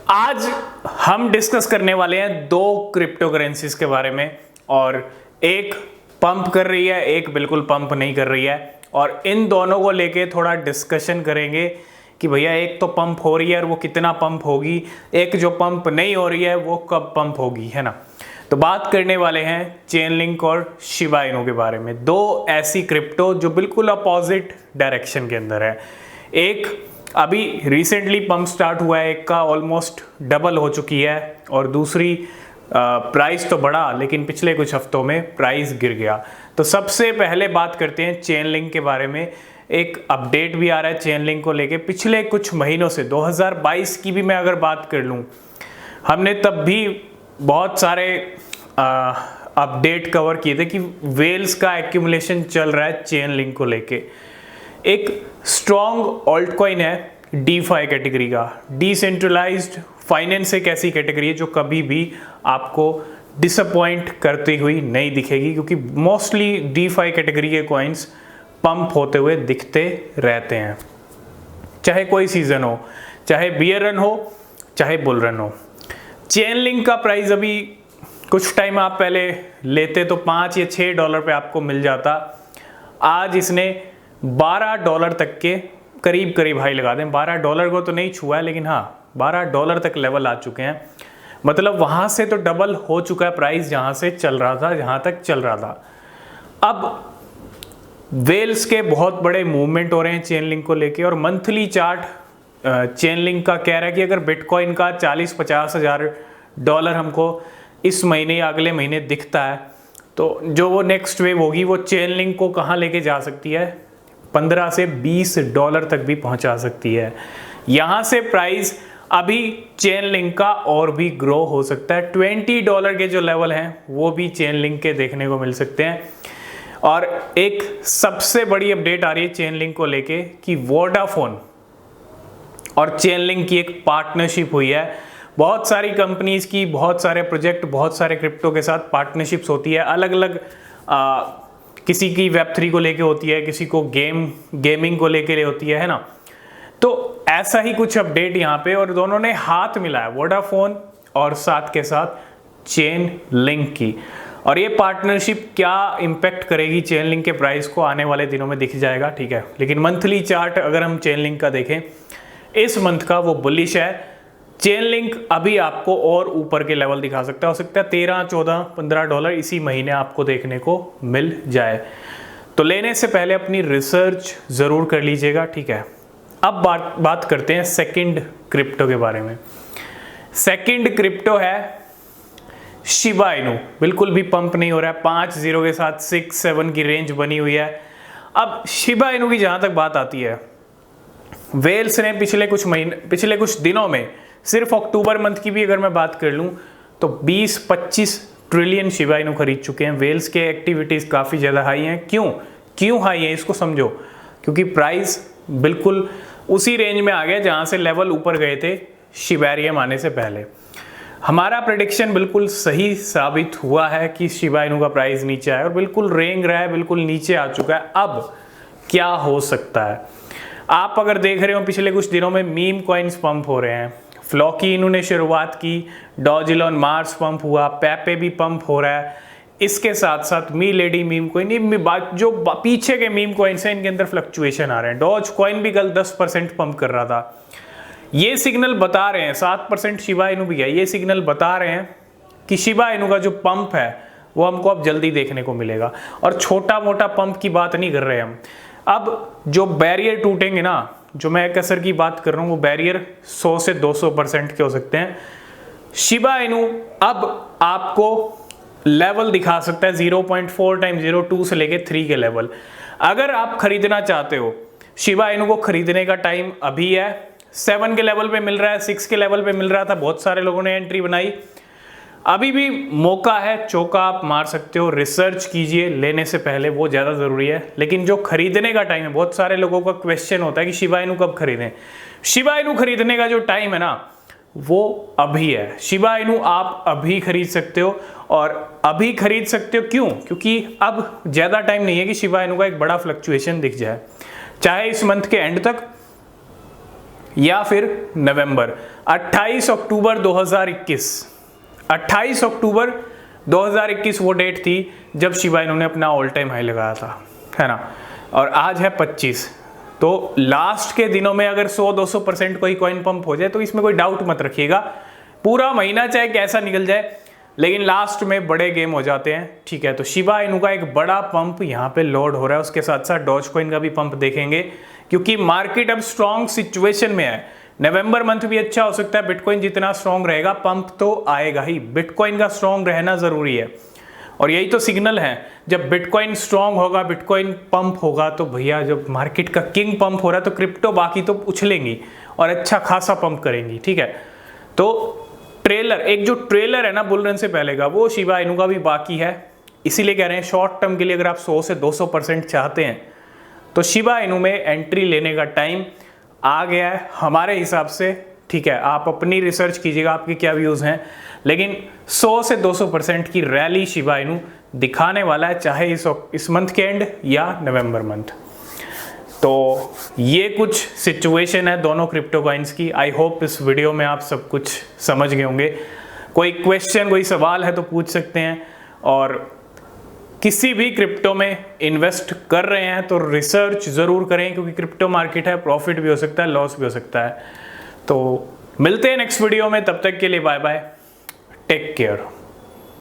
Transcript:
आज हम डिस्कस करने वाले हैं दो क्रिप्टो करेंसीज के बारे में, और एक पंप कर रही है, एक बिल्कुल पंप नहीं कर रही है। और इन दोनों को लेके थोड़ा डिस्कशन करेंगे कि भैया एक तो पंप हो रही है और वो कितना पंप होगी, एक जो पंप नहीं हो रही है वो कब पंप होगी, है ना। तो बात करने वाले हैं चेनलिंक और शिबा इनू के बारे में, दो ऐसी क्रिप्टो जो बिल्कुल अपोजिट डायरेक्शन के अंदर है। एक अभी रिसेंटली पंप स्टार्ट हुआ है, एक का ऑलमोस्ट डबल हो चुकी है, और दूसरी प्राइस तो बढ़ा लेकिन पिछले कुछ हफ्तों में प्राइस गिर गया। तो सबसे पहले बात करते हैं चेनलिंक के बारे में। एक अपडेट भी आ रहा है चेनलिंक को लेके पिछले कुछ महीनों से। 2022 की भी मैं अगर बात कर लूँ, हमने तब भी बहुत सारे अपडेट कवर किए थे कि वेल्स का एक्यूमुलेशन चल रहा है चेनलिंक को लेके। एक स्ट्रॉन्ग ऑल्ट कॉइन है डीफाई कैटेगरी का। डिसेंट्रलाइज्ड फाइनेंस एक ऐसी कैटेगरी है जो कभी भी आपको डिसअपॉइंट करती हुई नहीं दिखेगी, क्योंकि मोस्टली डीफाई कैटेगरी के कॉइन्स पंप होते हुए दिखते रहते हैं, चाहे कोई सीजन हो, चाहे बियर रन हो, चाहे बुल रन हो। चेनलिंक का प्राइस अभी कुछ टाइम आप पहले लेते तो $5 या $6 पे आपको मिल जाता। आज इसने $12 तक के करीब हाई लगा दें। $12 को तो नहीं छुआ है, लेकिन हाँ $12 तक लेवल आ चुके हैं। मतलब वहाँ से तो डबल हो चुका है प्राइस, जहाँ से चल रहा था, जहाँ तक चल रहा था। अब वेल्स के बहुत बड़े मूवमेंट हो रहे हैं चेनलिंक को लेके, और मंथली चार्ट चेनलिंक का कह रहा है कि अगर बिटकॉइन का 40-50 हज़ार डॉलर हमको इस महीने या अगले महीने दिखता है, तो जो वो नेक्स्ट वेव होगी वो चेनलिंक को कहाँ लेके जा सकती है, $15 से $20 तक भी पहुंचा सकती है। यहाँ से प्राइस अभी चेनलिंक का और भी ग्रो हो सकता है। $20 के जो लेवल हैं वो भी चेनलिंक के देखने को मिल सकते हैं। और एक सबसे बड़ी अपडेट आ रही है चेनलिंक को लेके कि वोडाफोन और चेनलिंक की एक पार्टनरशिप हुई है। बहुत सारी कंपनीज की बहुत सारे प्रोजेक्ट, बहुत सारे क्रिप्टो के साथ पार्टनरशिप्स होती है। अलग अलग किसी की Web3 को लेके होती है, किसी को गेमिंग को लेके होती है ना। तो ऐसा ही कुछ अपडेट यहाँ पे, और दोनों ने हाथ मिलाया, वोडाफोन और साथ के साथ चेनलिंक की। और ये पार्टनरशिप क्या इम्पैक्ट करेगी चेनलिंक के प्राइस को, आने वाले दिनों में दिख जाएगा, ठीक है। लेकिन मंथली चार्ट अगर हम चेनलिंक का देखें, इस मंथ का वो बुलिश है। चेनलिंक अभी आपको और ऊपर के लेवल दिखा सकता है, हो सकता है $13, $14, $15 इसी महीने आपको देखने को मिल जाए। तो लेने से पहले अपनी रिसर्च ज़रूर कर लीजिएगा, ठीक है। अब बात करते हैं सेकंड क्रिप्टो के बारे में। सेकंड क्रिप्टो है शिबा इनू। बिल्कुल भी पंप नहीं हो रहा है, 5-0 के साथ 6-7 की रेंज बनी हुई है। अब शिबा इनू की जहाँ तक बात आती है, वेल्स ने पिछले कुछ दिनों में, सिर्फ अक्टूबर मंथ की भी अगर मैं बात कर लूँ तो 20-25 ट्रिलियन शिबा इनू खरीद चुके हैं। वेल्स के एक्टिविटीज़ काफ़ी ज़्यादा हाई हैं। क्यों हाई है इसको समझो, क्योंकि प्राइस बिल्कुल उसी रेंज में आ गया जहाँ से लेवल ऊपर गए थे शिबेरियम आने से पहले। हमारा प्रेडिक्शन बिल्कुल सही साबित हुआ है कि शिबा इनू का प्राइस नीचे आया और बिल्कुल रेंग रहा है, बिल्कुल नीचे आ चुका है। अब क्या हो सकता है, आप अगर देख रहे हो पिछले कुछ दिनों में मीम कॉइन्स पंप हो रहे हैं। फ्लॉकी इन्होंने शुरुआत की, डॉज इलॉन मार्स पंप हुआ, पेपे भी पंप हो रहा है। इसके साथ साथ मी लेडी मीम कॉइन, जो पीछे के मीम कॉइन्स हैं इनके अंदर फ्लक्चुएशन आ रहे हैं। डॉज कॉइन भी कल 10% पंप कर रहा था। ये सिग्नल बता रहे हैं, 7% शिबा इनू भी है, ये सिग्नल बता रहे हैं कि शिबा इनू का जो पंप है वो हमको अब जल्दी देखने को मिलेगा। और छोटा मोटा पंप की बात नहीं कर रहे हम। अब जो बैरियर टूटेंगे ना, जो मैं एक असर की बात कर रहा हूँ, वो बैरियर 100 से 200% के हो सकते हैं। शिबा इनू अब आपको लेवल दिखा सकता है 0.4 टाइम 0.2 से लेके 3 के लेवल। अगर आप खरीदना चाहते हो, शिबा इनू को खरीदने का टाइम अभी है। 7 के लेवल पे मिल रहा है, 6 के लेवल पे मिल रहा था, बहुत सारे लोगों ने एंट्री बनाई। अभी भी मौका है, चौका आप मार सकते हो। रिसर्च कीजिए लेने से पहले, वो ज़्यादा ज़रूरी है। लेकिन जो खरीदने का टाइम है, बहुत सारे लोगों का क्वेश्चन होता है कि शिबा इनू कब खरीदें। शिबा इनू खरीदने का जो टाइम है ना, वो अभी है। शिबा इनू आप अभी खरीद सकते हो, और अभी खरीद सकते हो क्यों? क्योंकि अब ज़्यादा टाइम नहीं है कि शिबा इनू का एक बड़ा फ्लक्चुएशन दिख जाए। चाहे इस मंथ के एंड तक या फिर नवंबर। 28 अक्टूबर 2021, 28 अक्टूबर 2021 वो डेट थी जब शिबा इनू ने अपना ऑल टाइम हाई लगाया था, है ना। और आज है 25, तो लास्ट के दिनों में अगर 100-200% कोई कॉइन पंप हो जाए तो इसमें कोई डाउट मत रखिएगा। पूरा महीना चाहे कैसा निकल जाए, लेकिन लास्ट में बड़े गेम हो जाते हैं, ठीक है। तो शिबा इनू का एक बड़ा पंप यहाँ पे लोड हो रहा है, उसके साथ साथ डॉज कॉइन का भी पंप देखेंगे, क्योंकि मार्केट अब स्ट्रॉन्ग सिचुएशन में है। नवंबर मंथ भी अच्छा हो सकता है, बिटकॉइन जितना स्ट्रॉन्ग रहेगा पंप तो आएगा ही। बिटकॉइन का स्ट्रॉन्ग रहना जरूरी है, और यही तो सिग्नल है। जब बिटकॉइन स्ट्रॉन्ग होगा, बिटकॉइन पंप होगा, तो भैया जब मार्केट का किंग पंप हो रहा है तो क्रिप्टो बाकी तो उछलेंगी और अच्छा खासा पंप करेंगी, ठीक है। तो ट्रेलर, एक जो ट्रेलर है ना बुल रन से पहले का, वो शिबा इनू का भी बाकी है। इसीलिए कह रहे हैं शॉर्ट टर्म के लिए अगर आप 100 से 200% चाहते हैं तो शिबा इनू में एंट्री लेने का टाइम आ गया है हमारे हिसाब से, ठीक है। आप अपनी रिसर्च कीजिएगा, आपके क्या व्यूज हैं, लेकिन 100 से 200% की रैली शिबा इनू दिखाने वाला है, चाहे इस मंथ के एंड या नवंबर मंथ। तो ये कुछ सिचुएशन है दोनों क्रिप्टो कॉइन्स की। आई होप इस वीडियो में आप सब कुछ समझ गए होंगे। कोई क्वेश्चन, कोई सवाल है तो पूछ सकते हैं, और किसी भी क्रिप्टो में इन्वेस्ट कर रहे हैं तो रिसर्च ज़रूर करें, क्योंकि क्रिप्टो मार्केट है, प्रॉफिट भी हो सकता है, लॉस भी हो सकता है। तो मिलते हैं नेक्स्ट वीडियो में, तब तक के लिए बाय बाय, टेक केयर।